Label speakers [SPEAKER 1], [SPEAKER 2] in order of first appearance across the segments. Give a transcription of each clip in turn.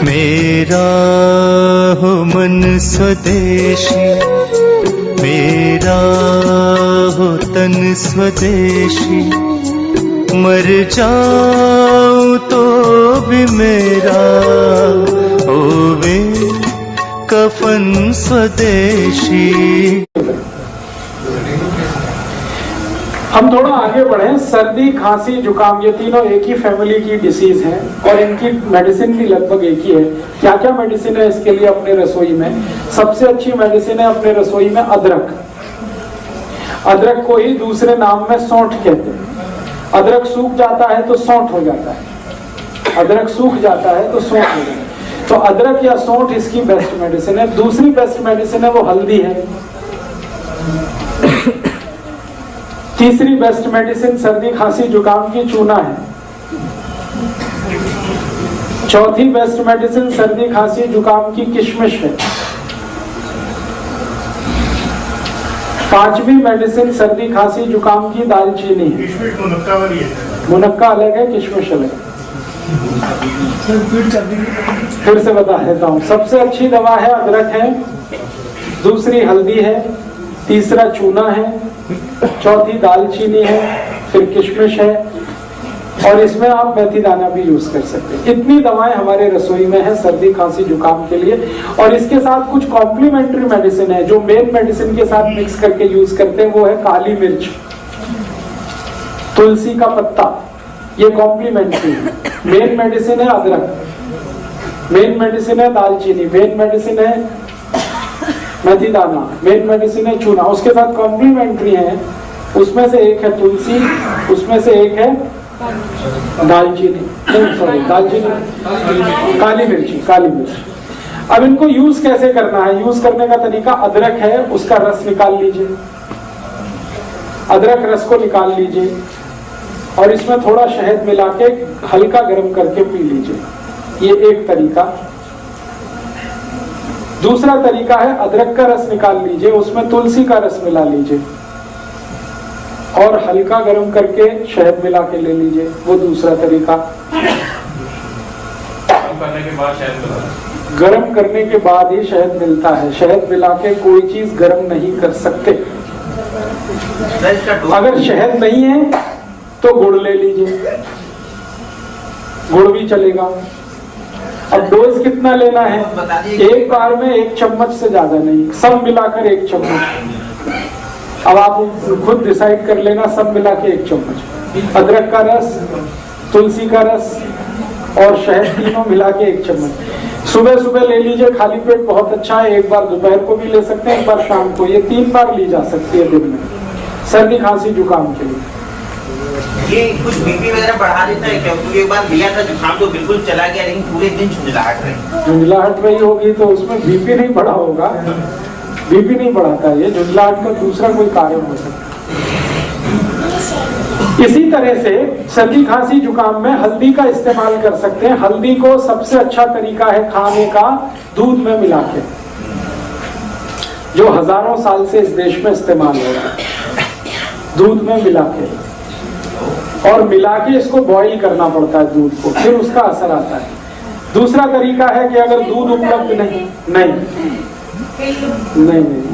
[SPEAKER 1] मेरा हो मन स्वदेशी, मेरा हो तन स्वदेशी, मर जाऊं तो भी मेरा होवे कफन स्वदेशी।
[SPEAKER 2] हम थोड़ा आगे बढ़े। सर्दी, खांसी, जुकाम ये तीनों एक ही फैमिली की डिसीज हैं और इनकी मेडिसिन भी लगभग एक ही है। क्या क्या मेडिसिन है इसके लिए अपने रसोई में? सबसे अच्छी मेडिसिन है अपने रसोई में अदरक। अदरक को ही दूसरे नाम में सौंठ कहते हैं। अदरक सूख जाता है तो सौंठ हो जाता है, अदरक सूख जाता है तो सौंठ हो जाता है। तो अदरक या सौंठ इसकी बेस्ट मेडिसिन है। दूसरी बेस्ट मेडिसिन है वो हल्दी है। तीसरी बेस्ट मेडिसिन सर्दी, खांसी, जुकाम की चूना है। चौथी बेस्ट मेडिसिन सर्दी, खांसी, जुकाम की किशमिश है। पांचवी मेडिसिन सर्दी, खांसी, जुकाम की दालचीनी है।
[SPEAKER 3] किशमिश मुनक्का वाली है,
[SPEAKER 2] मुनक्का अलग है, किशमिश अलग है। फिर से बता देता हूँ। सबसे अच्छी दवा है अदरक है, दूसरी हल्दी है, तीसरा चूना है, चौथी दालचीनी है, फिर किशमिश है और इसमें आप मेथी दाना भी यूज कर सकते हैं। इतनी दवाएं हमारे रसोई में है सर्दी, खांसी, जुकाम के लिए। और इसके साथ कुछ कॉम्प्लीमेंट्री मेडिसिन है जो मेन मेडिसिन के साथ मिक्स करके यूज करते हैं। वो है काली मिर्च, तुलसी का पत्ता, ये कॉम्प्लीमेंट्री है। मेन मेडिसिन है अदरक, मेन मेडिसिन है दालचीनी, मेन मेडिसिन है मेथी दाना, मेन मेडिसिन है चूना। उसके साथ कॉम्प्लीमेंट्री है, उसमें से एक है तुलसी, उसमें से एक है दालचीनी, सॉरी दालचीनी, काली मिर्ची, काली मिर्च। अब इनको यूज कैसे करना है? यूज करने का तरीका, अदरक है उसका रस निकाल लीजिए, अदरक रस को निकाल लीजिए और इसमें थोड़ा शहद मिला के हल्का गर्म करके पी लीजिए। ये एक तरीका। दूसरा तरीका है अदरक का रस निकाल लीजिए, उसमें तुलसी का रस मिला लीजिए और हल्का गर्म करके शहद मिला के ले लीजिए। वो दूसरा तरीका। गर्म करने के बाद ही शहद मिलता है, शहद मिला के कोई चीज गर्म नहीं कर सकते। अगर शहद नहीं है तो गुड़ ले लीजिए, गुड़ भी चलेगा। अब डोज कितना लेना है? एक बार में 1 चम्मच से ज्यादा नहीं, सब मिलाकर 1 चम्मच। अब आप खुद डिसाइड कर लेना, सब मिला के 1 चम्मच। अदरक का रस, तुलसी का रस और शहद तीनों मिला के 1 चम्मच। सुबह सुबह ले लीजिए, खाली पेट बहुत अच्छा है। एक बार दोपहर को भी ले सकते हैं, एक बार शाम को। ये 3 बार ली जा सकती है दिन में, सर्दी, खांसी, जुकाम के लिए।
[SPEAKER 4] ये कुछ बीपी वगैरह बढ़ा देता है क्या? क्योंकि एक बार लिया था जुकाम तो बिल्कुल चला गया, लेकिन पूरे दिन झुंझलाहट रही।
[SPEAKER 2] झुंझलाहट रही होगी तो उसमें बीपी नहीं बढ़ा होगा। बीपी नहीं बढ़ाता है, ये झुंझलाहट का दूसरा कोई कारण हो सकता है। इसी तरह से सर्दी, खांसी, जुकाम में हल्दी का इस्तेमाल कर सकते हैं। हल्दी को सबसे अच्छा तरीका है खाने का दूध में मिला के, जो हजारों साल से इस देश में इस्तेमाल हो रहा है। दूध में मिला के और मिला के इसको बॉईल करना पड़ता है दूध को, फिर उसका असर आता है। दूसरा तरीका है कि अगर दूध उपलब्ध नहीं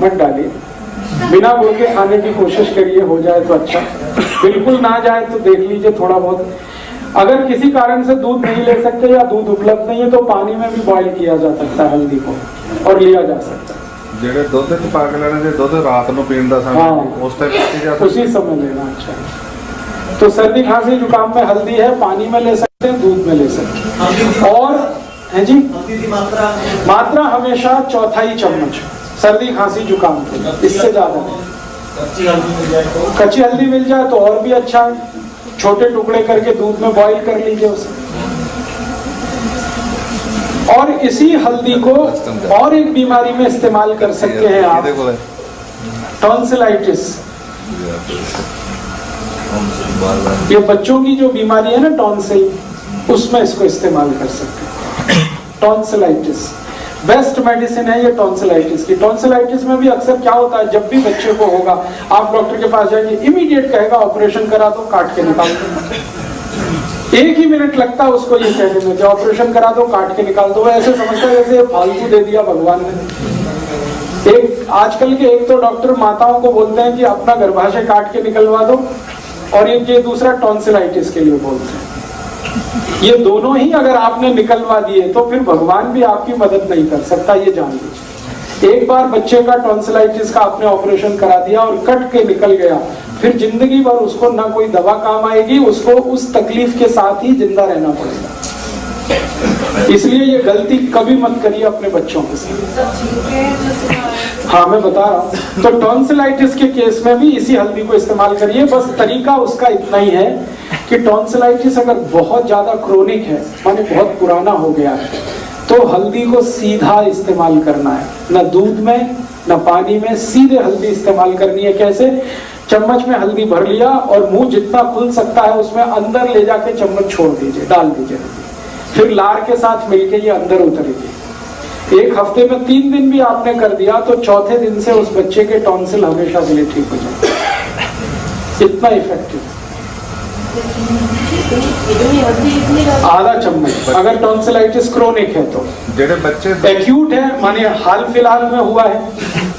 [SPEAKER 2] मत डालिए, बिना गुड़ के खाने की कोशिश करिए, हो जाए तो अच्छा, बिल्कुल ना जाए तो देख लीजिए थोड़ा बहुत। अगर किसी कारण से दूध नहीं ले सकते या दूध उपलब्ध नहीं है तो पानी में भी बॉईल किया जा सकता है हल्दी को और लिया जा सकता है।
[SPEAKER 5] ਜਿਹੜੇ ਦੁੱਧ ਚ ਪਾ ਕੇ ਲੈਣੇ ਤੇ ਦੁੱਧ ਰਾਤ ਨੂੰ ਪੀਣ ਦਾ समय उस टाइप पी जाता है,
[SPEAKER 2] उसी समय लेना अच्छा है। तो सर्दी, खांसी, जुकाम में हल्दी है, पानी में ले सकते हैं, दूध में ले सकते हैं। और है जी, मात्रा हमेशा 1/4 चम्मच सर्दी, खांसी, जुकाम के, इससे ज्यादा नहीं। कच्ची हल्दी मिल जाए तो और भी अच्छा है। छोटे टुकड़े करके दूध में बॉईल कर लीजिए उसे। और इसी हल्दी को और एक बीमारी में इस्तेमाल कर सकते हैं आप, टॉन्सिलाइटिस। ये बच्चों की जो बीमारी है ना टॉन्सिल, उसमें इसको इस्तेमाल कर सकते हैं। टॉन्सिलाइटिस बेस्ट मेडिसिन है ये टॉन्सिलाइटिस की। टॉन्सिलाइटिस में भी अक्सर क्या होता है, जब भी बच्चे को होगा आप डॉक्टर के पास जाएंगे, इमीडिएट कहेगा ऑपरेशन करा दो, काट के निकाल दो। 1 ही मिनट लगता है उसको ये कहने में कि ऑपरेशन करा दो, काट के निकाल दो। ऐसे समझता है जैसे फालतू दे दिया भगवान ने। आजकल के एक तो डॉक्टर माताओं को बोलते हैं कि अपना गर्भाशय काट के निकलवा दो, और ये दूसरा टॉन्सिलाइटिस के लिए बोलते हैं। ये दोनों ही अगर आपने निकलवा दिए तो फिर भगवान भी आपकी मदद नहीं कर सकता, ये जान लीजिए। एक बार बच्चे का टॉन्सिलाइटिस का आपने ऑपरेशन करा दिया और कट के निकल गया, फिर जिंदगी भर उसको ना कोई दवा काम आएगी, उसको उस तकलीफ के साथ ही जिंदा रहना पड़ेगा। इसलिए ये गलती कभी मत करिए अपने बच्चों के साथ। हाँ, मैं बता रहा हूँ। तो टॉन्सिलाइटिस के केस में भी इसी हल्दी को इस्तेमाल करिए। बस तरीका उसका इतना ही है कि टॉन्सिलाइटिस अगर बहुत ज्यादा क्रोनिक है, माने बहुत पुराना हो गया है, तो हल्दी को सीधा इस्तेमाल करना है, न दूध में न पानी में, सीधे हल्दी इस्तेमाल करनी है। कैसे? चम्मच में हल्दी भर लिया और मुंह जितना खुल सकता है उसमें अंदर ले जाके चम्मच छोड़ दीजिए, डाल दीजिए। फिर लार के साथ मिलके ये अंदर उतरेगी। 1 हफ्ते में 3 दिन भी आपने कर दिया तो चौथे दिन से उस बच्चे के टॉन्सिल हमेशा के लिए ठीक हो जाए। इतना इफेक्टिव। आधा चम्मच अगर टॉन्सिलाइटिस क्रोनिक है तो।
[SPEAKER 5] जेडे बच्चे
[SPEAKER 2] एक्यूट है, माने हाल फिलहाल में हुआ है,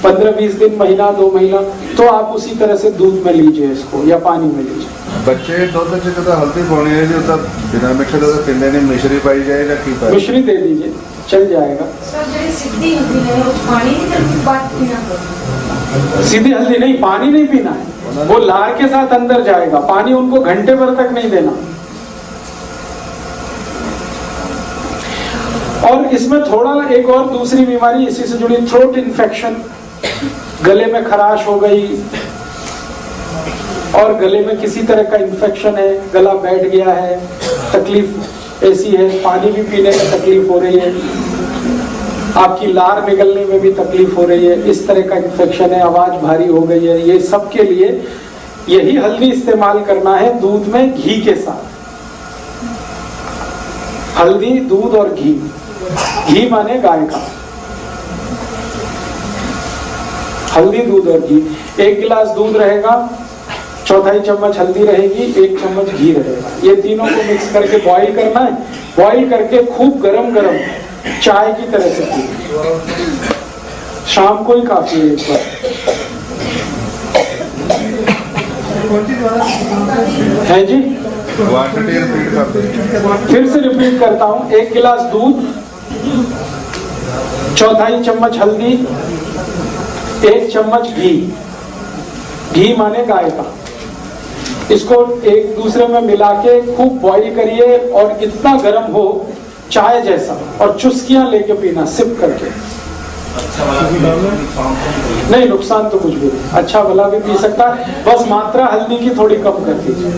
[SPEAKER 2] 15-20 दिन, महीना 2 महीना, तो आप उसी तरह से दूध में लीजिए इसको या पानी में लीजिए।
[SPEAKER 5] बच्चे दुध च जब हल्दी पानी है जो तब बिना मिक्स तो पींदे नहीं, मिश्री पाई जाए या की पाई?
[SPEAKER 2] मिश्री दे दीजिए, चल जाएगा।
[SPEAKER 3] सीधी
[SPEAKER 2] हल्दी नहीं, पानी नहीं पीना है, वो लार के साथ अंदर जाएगा। पानी उनको घंटे भर तक नहीं देना। और इसमें थोड़ा एक और दूसरी बीमारी इसी से जुड़ी, थ्रोट इन्फेक्शन, गले में खराश हो गई और गले में किसी तरह का इन्फेक्शन है, गला बैठ गया है, तकलीफ ऐसी है, पानी भी पीने में तकलीफ हो रही है, आपकी लार निकलने में भी तकलीफ हो रही है, इस तरह का इन्फेक्शन है, आवाज भारी हो गई है, ये सब के लिए यही हल्दी इस्तेमाल करना है दूध में घी के साथ। हल्दी, दूध और घी। घी माने गाय का। हल्दी, दूध और घी। 1 गिलास दूध रहेगा, 1/4 चम्मच हल्दी रहेगी, 1 चम्मच घी रहेगा। ये तीनों को मिक्स करके बॉईल करना है। बॉईल करके खूब गरम गरम चाय की तरह से पीना। शाम को ही काफी है एक बार। है जी, फिर से रिपीट करता हूँ। 1 गिलास दूध, 1/4 चम्मच हल्दी, 1 चम्मच घी। घी माने गाय का। इसको एक दूसरे में मिला के खूब बॉईल करिए और इतना गर्म हो चाय जैसा, और चुस्कियां लेके पीना, सिप करके। नहीं, नुकसान तो कुछ भी नहीं, अच्छा भला भी पी सकता है, बस मात्रा हल्दी की थोड़ी कम कर दीजिए।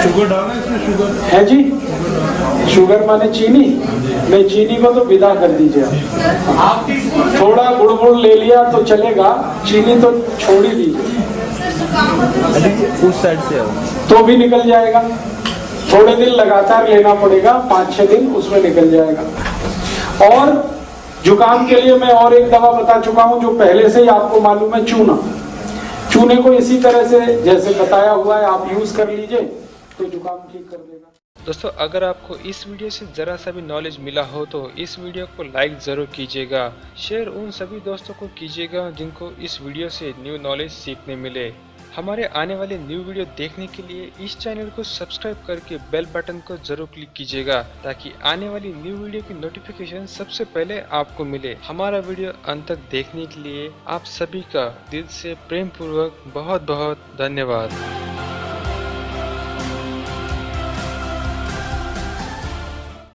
[SPEAKER 5] शुगर डालना है इसमें? शुगर
[SPEAKER 2] है जी, शुगर माने चीनी? नहीं, चीनी को तो विदा कर दीजिए आप। थोड़ा गुड़ ले लिया तो चलेगा, चीनी तो छोड़ ही दीजिए।
[SPEAKER 6] उस साइड से
[SPEAKER 2] तो भी निकल जाएगा। थोड़े दिन लगातार लेना पड़ेगा, 5-6 दिन उसमें निकल जाएगा। और जुकाम के लिए मैं और एक दवा बता चुका हूं जो पहले से ही आपको मालूम है, चूना। चूने को इसी तरह से जैसे बताया हुआ है आप यूज कर लीजिए तो जुकाम ठीक कर देगा।
[SPEAKER 7] दोस्तों, अगर आपको इस वीडियो से ज़रा सा भी नॉलेज मिला हो तो इस वीडियो को लाइक ज़रूर कीजिएगा। शेयर उन सभी दोस्तों को कीजिएगा जिनको इस वीडियो से न्यू नॉलेज सीखने मिले। हमारे आने वाले न्यू वीडियो देखने के लिए इस चैनल को सब्सक्राइब करके बेल बटन को जरूर क्लिक कीजिएगा ताकि आने वाली न्यू वीडियो की नोटिफिकेशन सबसे पहले आपको मिले। हमारा वीडियो अंत तक देखने के लिए आप सभी का दिल से प्रेम पूर्वक बहुत बहुत धन्यवाद।